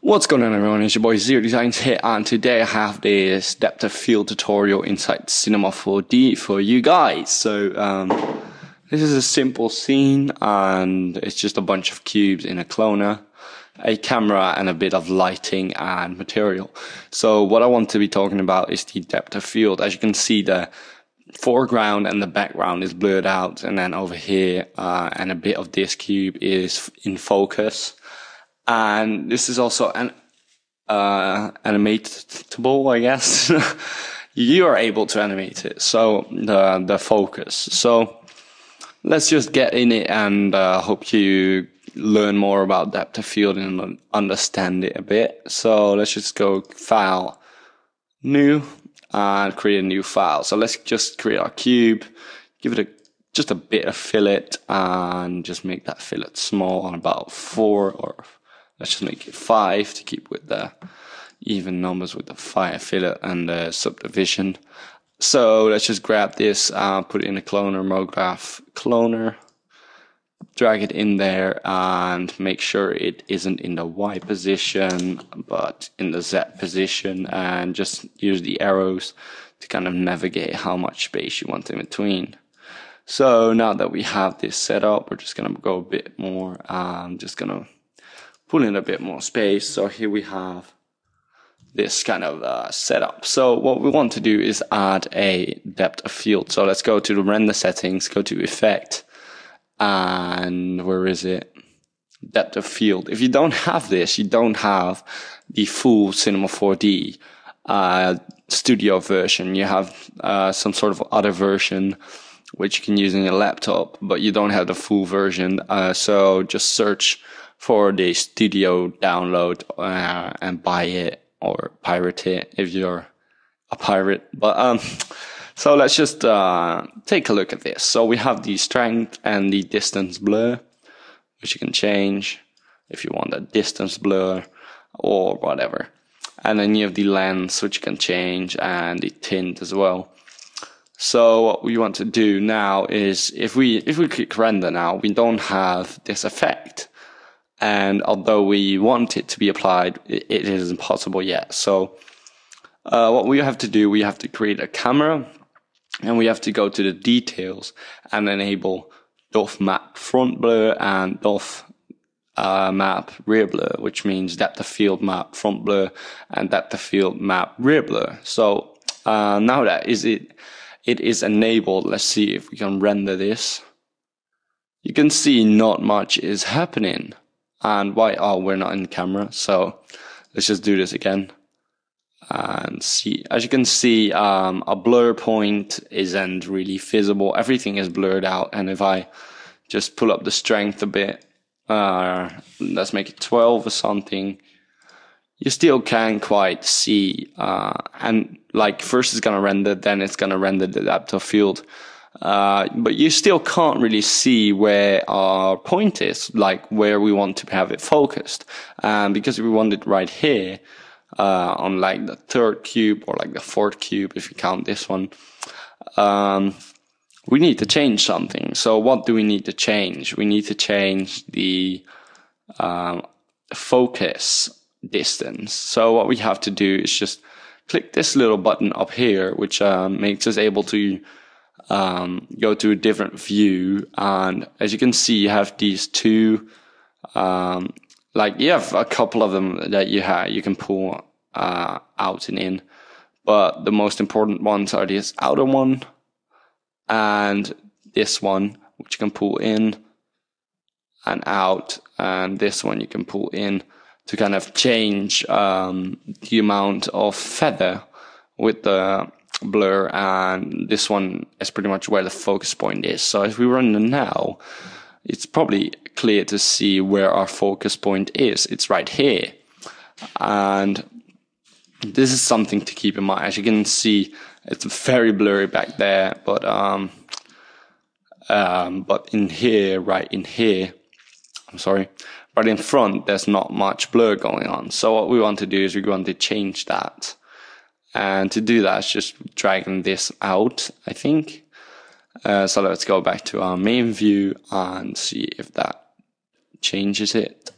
What's going on, everyone? It's your boy Zero Designs here, and today I have this depth of field tutorial inside Cinema 4D for you guys. So this is a simple scene, and it's just a bunch of cubes in a cloner, a camera, and a bit of lighting and material. So what I want to be talking about is the depth of field. As you can see, the foreground and the background is blurred out, and then over here and a bit of this cube is in focus. And this is also an animatable, I guess. You are able to animate it, so the focus. So let's just get in it, and hope you learn more about depth of field and understand it a bit. So let's just go File, New, and create a new file. So let's just create our cube, give it just a bit of fillet, and just make that fillet small on about 4, or let's just make it 5 to keep with the even numbers with the fillet and the subdivision. So let's just grab this, put it in a cloner, MoGraph cloner, drag it in there, and make sure it isn't in the Y position but in the Z position, and just use the arrows to kind of navigate how much space you want in between. So now that we have this set up, we're just gonna go a bit more. I'm just gonna pull in a bit more space. So here we have this kind of setup. So what we want to do is add a depth of field. So let's go to the render settings, go to effect, and where is it? Depth of field. If you don't have this, you don't have the full Cinema 4D studio version. You have some sort of other version which you can use in your laptop, but you don't have the full version. So just search for the studio download and buy it or pirate it if you're a pirate. But so let's just take a look at this. So we have the strength and the distance blur, which you can change if you want a distance blur or whatever. And then you have the lens, which you can change, and the tint as well. So what we want to do now is, if we click render now, we don't have this effect. And although we want it to be applied, it isn't possible yet. So what we have to do, we have to create a camera, and we have to go to the details and enable DOF map front blur and DOF map rear blur, which means depth of field map front blur and depth of field map rear blur. So now that it is enabled, let's see if we can render this. You can see not much is happening. And why? Oh, we're not in camera. So let's just do this again and see. As you can see, a blur point isn't really visible. Everything is blurred out. And if I just pull up the strength a bit, let's make it 12 or something, you still can't quite see. And like, first it's gonna render, then it's gonna render the depth of field. But you still can't really see where our point is, like where we want to have it focused. Because we want it right here, on like the 3rd cube or like the 4th cube, if you count this one, we need to change something. So what do we need to change? We need to change the focus distance. So what we have to do is just click this little button up here, which makes us able to go to a different view. And as you can see, you have these two, like you have a couple of them that you can pull out and in, but the most important ones are this outer one and this one, which you can pull in and out, and this one you can pull in to kind of change the amount of feather with the blur, and this one is pretty much where the focus point is. So if we run it now, it's probably clear to see where our focus point is. It's right here, and this is something to keep in mind. As you can see, it's very blurry back there, but in here, right in here, right in front, there's not much blur going on. So what we want to do is we want to change that. And to do that, it's just dragging this out, I think. So let's go back to our main view and see if that changes it.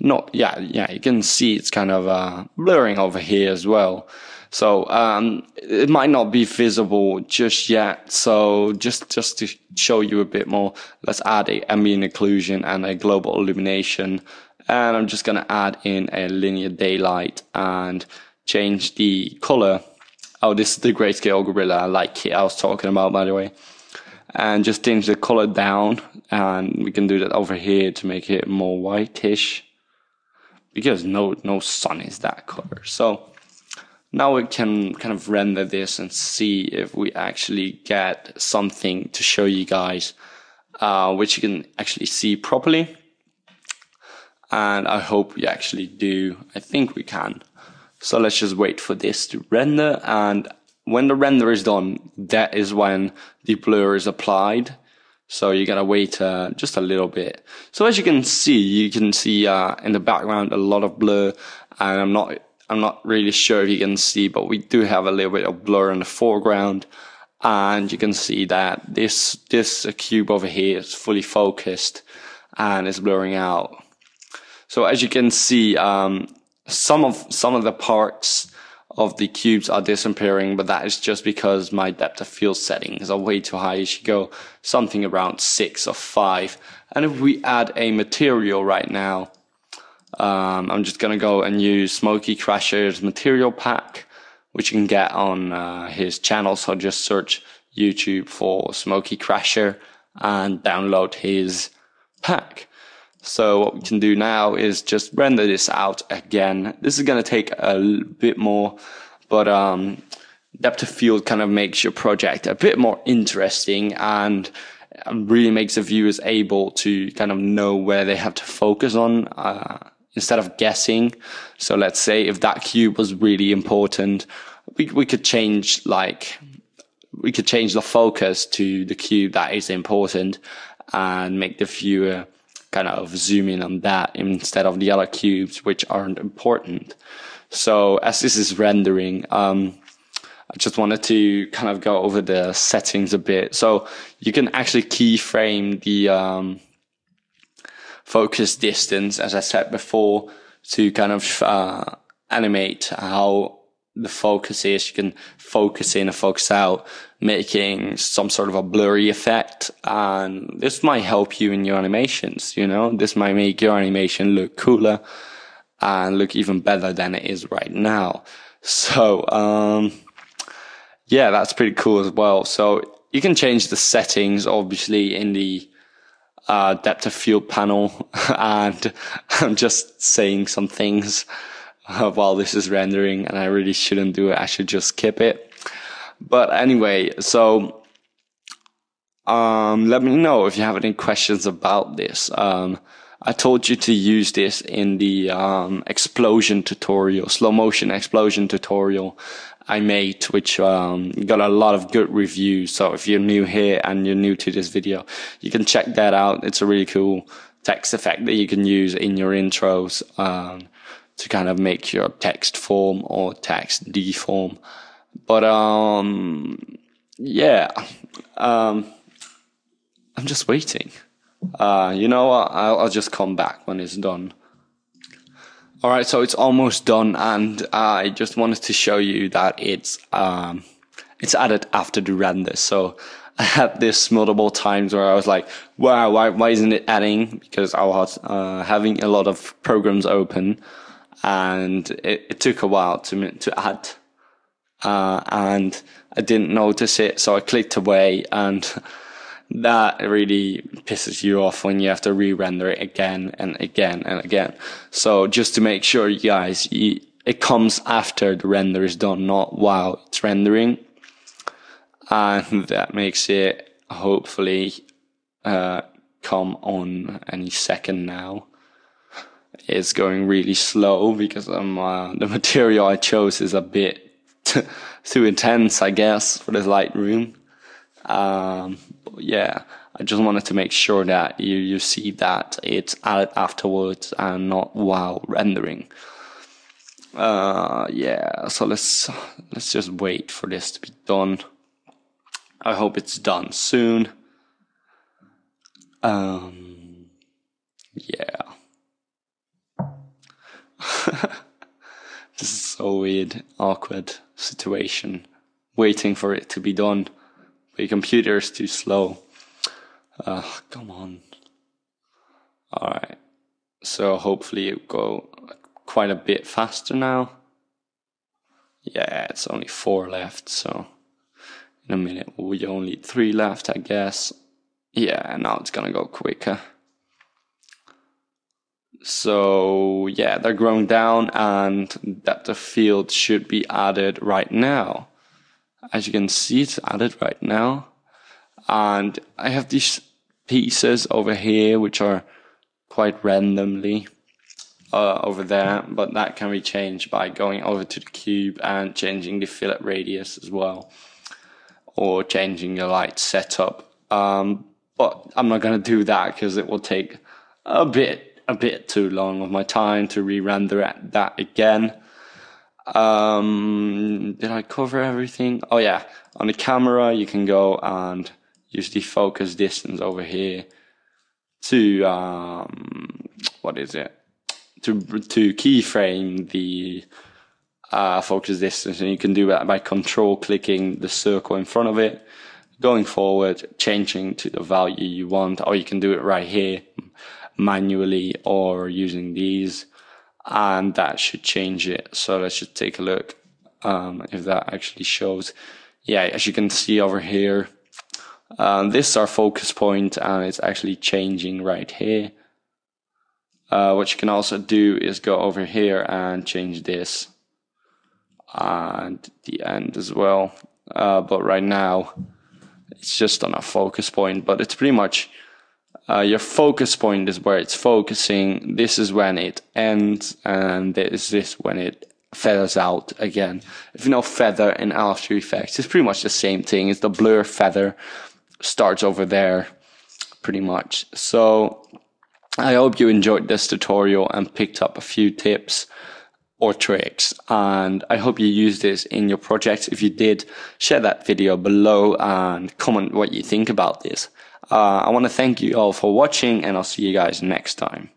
not, yeah, you can see it's kind of blurring over here as well. So it might not be visible just yet. So just to show you a bit more, let's add a ambient occlusion and a global illumination. And I'm just gonna add in a linear daylight and change the color. Oh, this is the grayscale gorilla like I was talking about, by the way. And just change the color down, and we can do that over here to make it more whitish, because no sun is that color. So now we can kind of render this and see if we actually get something to show you guys, which you can actually see properly. And I hope we actually do. I think we can. So let's just wait for this to render, and when the render is done, that is when the blur is applied. So you gotta wait just a little bit. So as you can see in the background a lot of blur, and I'm not really sure if you can see, but we do have a little bit of blur in the foreground, and you can see that this cube over here is fully focused and is blurring out. So as you can see, some of the parts of the cubes are disappearing, but that is just because my depth of field settings are way too high. You should go something around 6 or 5. And if we add a material right now, I'm just gonna go and use Smokey Crasher's material pack, which you can get on his channel. So just search YouTube for Smokey Crasher and download his pack. So what we can do now is just render this out again. This is going to take a bit more, but depth of field kind of makes your project a bit more interesting and really makes the viewers able to kind of know where they have to focus on instead of guessing. So let's say if that cube was really important, we could change the focus to the cube that is important and make the viewer kind of zoom in on that instead of the other cubes which aren't important. So as this is rendering, I just wanted to kind of go over the settings a bit. So you can actually keyframe the focus distance, as I said before, to kind of animate how the focus is. You can focus in and focus out, making some sort of a blurry effect, and this might help you in your animations. This might make your animation look cooler and look even better than it is right now. So yeah, that's pretty cool as well. So you can change the settings obviously in the depth of field panel, and I'm just saying some things while this is rendering, and I really shouldn't do it. I should just skip it. But anyway, so let me know if you have any questions about this. I told you to use this in the explosion tutorial, slow motion explosion tutorial I made, which got a lot of good reviews. So if you're new here and you're new to this video, you can check that out. It's a really cool text effect that you can use in your intros to kind of make your text form or text deform. But yeah, I'm just waiting. You know what? I'll just come back when it's done. Alright, so it's almost done, and I just wanted to show you that it's added after the render. So I had this multiple times where I was like, wow, why isn't it adding? Because I was having a lot of programs open, and it took a while to add, and I didn't notice it, so I clicked away, and that really pisses you off when you have to re-render it again and again and again. So just to make sure, you guys, it comes after the render is done, not while it's rendering, and that makes it hopefully come on any second now. It's going really slow because the material I chose is a bit too intense, I guess, for this Lightroom. Yeah, I just wanted to make sure that you see that it's added afterwards and not while rendering. Yeah, so let's just wait for this to be done. I hope it's done soon. Yeah. This is so weird, awkward situation. Waiting for it to be done. But your computer is too slow. Come on. Alright. So hopefully it will go quite a bit faster now. Yeah, it's only 4 left, so in a minute we only 3 left, I guess. Yeah, now it's gonna go quicker. So yeah, they're growing down, and depth of field should be added right now. As you can see, it's added right now. And I have these pieces over here which are quite randomly over there, but that can be changed by going over to the cube and changing the fillet radius as well, or changing the light setup. But I'm not going to do that because it will take a bit too long of my time to re-render that again. Did I cover everything? Oh yeah, on the camera you can go and use the focus distance over here to what is it? To keyframe the focus distance, and you can do that by control clicking the circle in front of it, going forward, changing to the value you want, or you can do it right here manually or using these, and that should change it. So let's just take a look if that actually shows. Yeah, as you can see over here, this is our focus point, and it's actually changing right here. What you can also do is go over here and change this and the end as well. But right now it's just on a focus point, but it's pretty much your focus point is where it's focusing. This is when it ends, and this is when it feathers out again. If you know feather in After Effects, it's pretty much the same thing. It's the blur feather starts over there pretty much. So I hope you enjoyed this tutorial and picked up a few tips or tricks, and I hope you use this in your projects. If you did, share that video below and comment what you think about this. I want to thank you all for watching, and I'll see you guys next time.